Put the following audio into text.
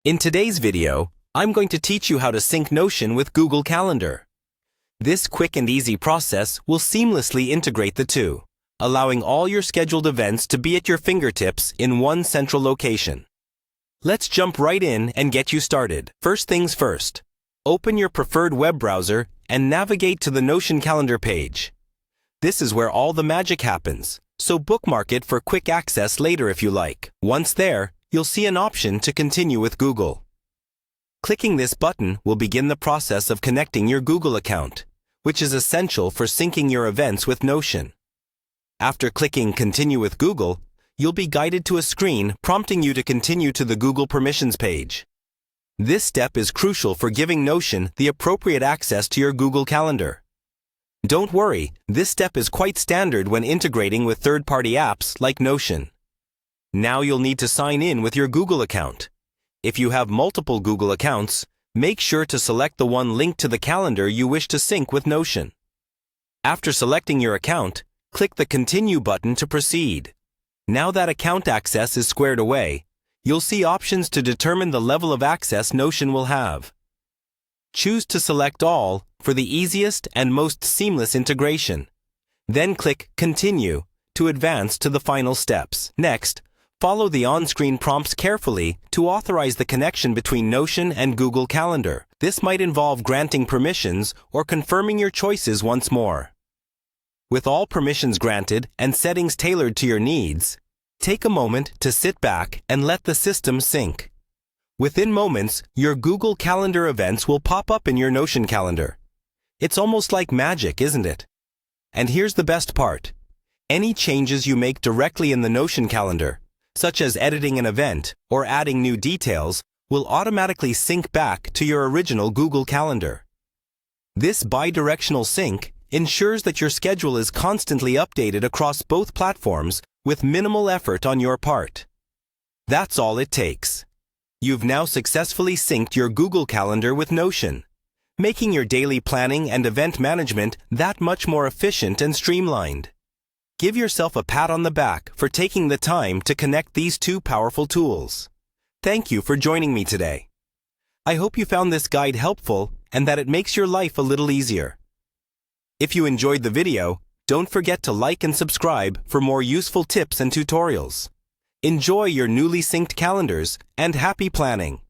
In today's video, I'm going to teach you how to sync Notion with Google Calendar. This quick and easy process will seamlessly integrate the two, allowing all your scheduled events to be at your fingertips in one central location. Let's jump right in and get you started. First things first, open your preferred web browser and navigate to the Notion calendar page. This is where all the magic happens, so bookmark it for quick access later if you like. Once there, you'll see an option to continue with Google. Clicking this button will begin the process of connecting your Google account, which is essential for syncing your events with Notion. After clicking Continue with Google, you'll be guided to a screen prompting you to continue to the Google Permissions page. This step is crucial for giving Notion the appropriate access to your Google Calendar. Don't worry, this step is quite standard when integrating with third-party apps like Notion. Now you'll need to sign in with your Google account. If you have multiple Google accounts, make sure to select the one linked to the calendar you wish to sync with Notion. After selecting your account, click the Continue button to proceed. Now that account access is squared away, you'll see options to determine the level of access Notion will have. Choose to select All for the easiest and most seamless integration. Then click Continue to advance to the final steps. Next, follow the on-screen prompts carefully to authorize the connection between Notion and Google Calendar. This might involve granting permissions or confirming your choices once more. With all permissions granted and settings tailored to your needs, take a moment to sit back and let the system sync. Within moments, your Google Calendar events will pop up in your Notion calendar. It's almost like magic, isn't it? And here's the best part. Any changes you make directly in the Notion calendar, such as editing an event or adding new details, will automatically sync back to your original Google Calendar. This bi-directional sync ensures that your schedule is constantly updated across both platforms with minimal effort on your part. That's all it takes. You've now successfully synced your Google Calendar with Notion, making your daily planning and event management that much more efficient and streamlined. Give yourself a pat on the back for taking the time to connect these two powerful tools. Thank you for joining me today. I hope you found this guide helpful and that it makes your life a little easier. If you enjoyed the video, don't forget to like and subscribe for more useful tips and tutorials. Enjoy your newly synced calendars and happy planning!